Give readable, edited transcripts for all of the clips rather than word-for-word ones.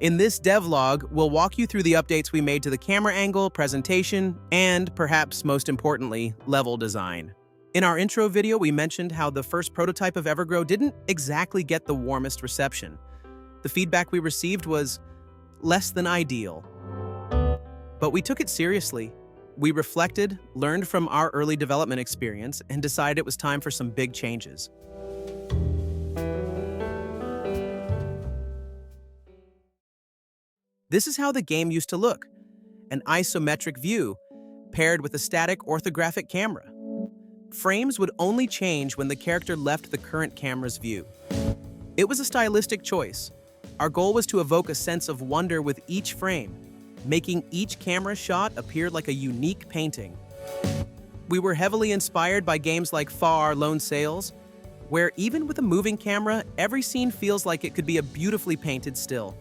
In this devlog, we'll walk you through the updates we made to the camera angle, presentation, and, perhaps most importantly, level design. In our intro video, we mentioned how the first prototype of Evergrow didn't exactly get the warmest reception. The feedback we received was less than ideal. But we took it seriously. We reflected, learned from our early development experience, and decided it was time for some big changes. This is how the game used to look: an isometric view paired with a static orthographic camera. Frames would only change when the character left the current camera's view. It was a stylistic choice. Our goal was to evoke a sense of wonder with each frame, making each camera shot appear like a unique painting. We were heavily inspired by games like Far Lone Sails, where even with a moving camera, every scene feels like it could be a beautifully painted still.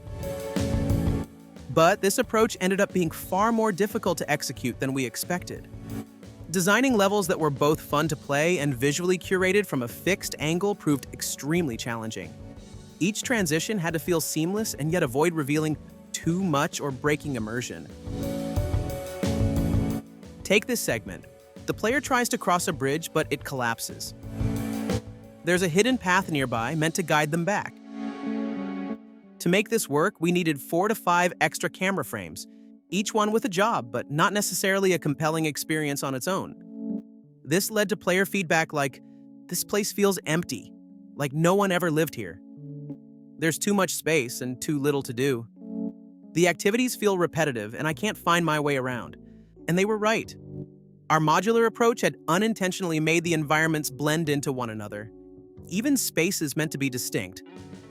But this approach ended up being far more difficult to execute than we expected. Designing levels that were both fun to play and visually curated from a fixed angle proved extremely challenging. Each transition had to feel seamless and yet avoid revealing too much or breaking immersion. Take this segment. The player tries to cross a bridge, but it collapses. There's a hidden path nearby meant to guide them back. To make this work, we needed 4 to 5 extra camera frames, each one with a job, but not necessarily a compelling experience on its own. This led to player feedback like, "This place feels empty, like no one ever lived here. There's too much space and too little to do. The activities feel repetitive and I can't find my way around." And they were right. Our modular approach had unintentionally made the environments blend into one another. Even spaces meant to be distinct,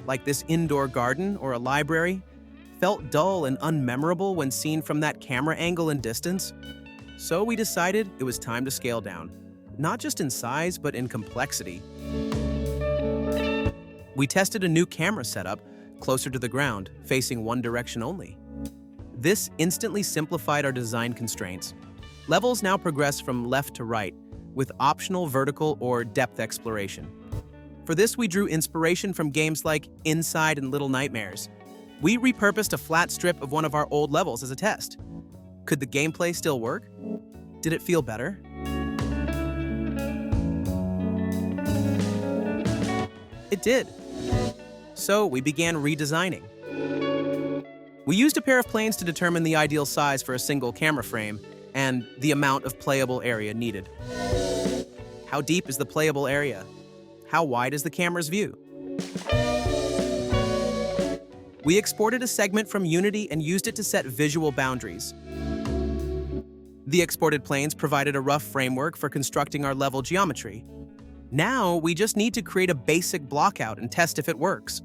like this indoor garden or a library, felt dull and unmemorable when seen from that camera angle and distance. So we decided it was time to scale down, not just in size, but in complexity. We tested a new camera setup closer to the ground, facing one direction only. This instantly simplified our design constraints. Levels now progress from left to right, with optional vertical or depth exploration. For this, we drew inspiration from games like Inside and Little Nightmares. We repurposed a flat strip of one of our old levels as a test. Could the gameplay still work? Did it feel better? It did. So we began redesigning. We used a pair of planes to determine the ideal size for a single camera frame and the amount of playable area needed. How deep is the playable area? How wide is the camera's view? We exported a segment from Unity and used it to set visual boundaries. The exported planes provided a rough framework for constructing our level geometry. Now, we just need to create a basic blockout and test if it works.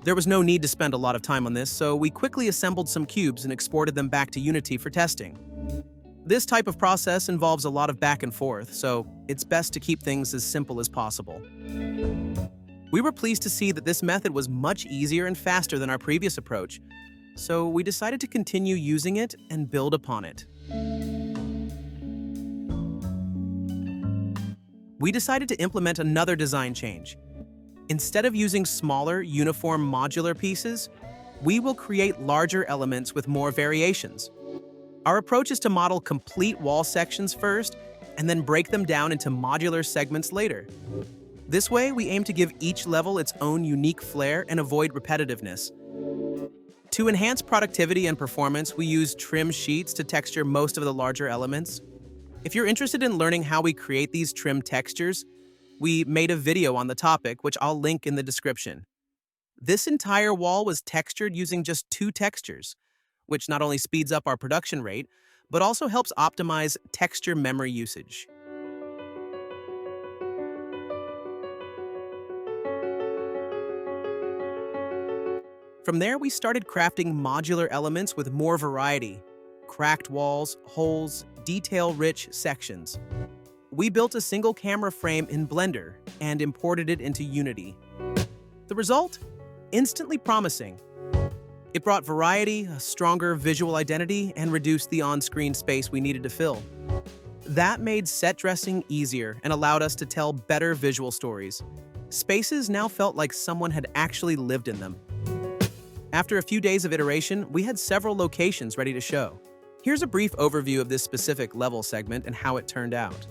There was no need to spend a lot of time on this, so we quickly assembled some cubes and exported them back to Unity for testing. This type of process involves a lot of back and forth, so it's best to keep things as simple as possible. We were pleased to see that this method was much easier and faster than our previous approach, so we decided to continue using it and build upon it. We decided to implement another design change. Instead of using smaller, uniform modular pieces, we will create larger elements with more variations. Our approach is to model complete wall sections first, and then break them down into modular segments later. This way, we aim to give each level its own unique flair and avoid repetitiveness. To enhance productivity and performance, we use trim sheets to texture most of the larger elements. If you're interested in learning how we create these trim textures, we made a video on the topic, which I'll link in the description. This entire wall was textured using just 2 textures, which not only speeds up our production rate, but also helps optimize texture memory usage. From there, we started crafting modular elements with more variety: cracked walls, holes, detail-rich sections. We built a single camera frame in Blender and imported it into Unity. The result? Instantly promising. It brought variety, a stronger visual identity, and reduced the on-screen space we needed to fill. That made set dressing easier and allowed us to tell better visual stories. Spaces now felt like someone had actually lived in them. After a few days of iteration, we had several locations ready to show. Here's a brief overview of this specific level segment and how it turned out.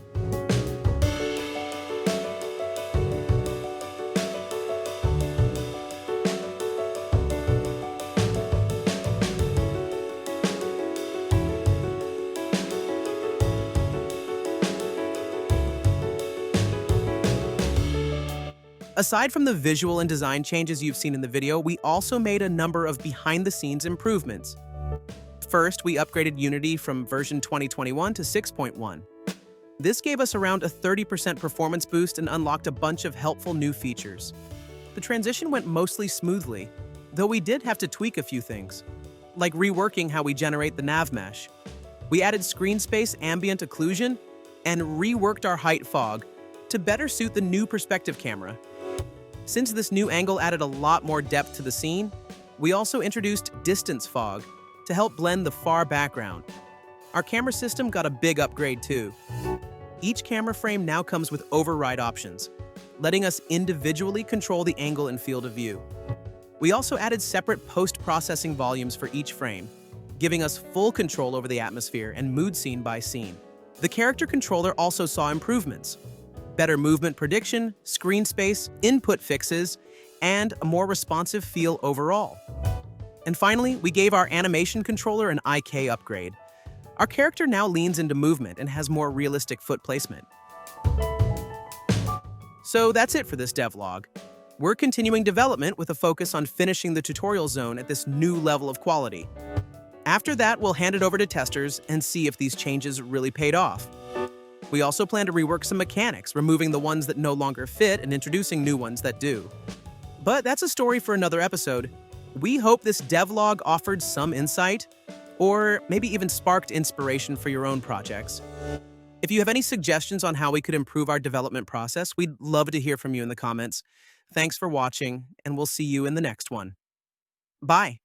Aside from the visual and design changes you've seen in the video, we also made a number of behind-the-scenes improvements. First, we upgraded Unity from version 2021 to 6.1. This gave us around a 30% performance boost and unlocked a bunch of helpful new features. The transition went mostly smoothly, though we did have to tweak a few things, like reworking how we generate the nav mesh. We added screen space ambient occlusion and reworked our height fog to better suit the new perspective camera. Since this new angle added a lot more depth to the scene, we also introduced distance fog to help blend the far background. Our camera system got a big upgrade too. Each camera frame now comes with override options, letting us individually control the angle and field of view. We also added separate post-processing volumes for each frame, giving us full control over the atmosphere and mood scene by scene. The character controller also saw improvements: better movement prediction, screen space, input fixes, and a more responsive feel overall. And finally, we gave our animation controller an IK upgrade. Our character now leans into movement and has more realistic foot placement. So that's it for this devlog. We're continuing development with a focus on finishing the tutorial zone at this new level of quality. After that, we'll hand it over to testers and see if these changes really paid off. We also plan to rework some mechanics, removing the ones that no longer fit and introducing new ones that do. But that's a story for another episode. We hope this devlog offered some insight, or maybe even sparked inspiration for your own projects. If you have any suggestions on how we could improve our development process, we'd love to hear from you in the comments. Thanks for watching, and we'll see you in the next one. Bye.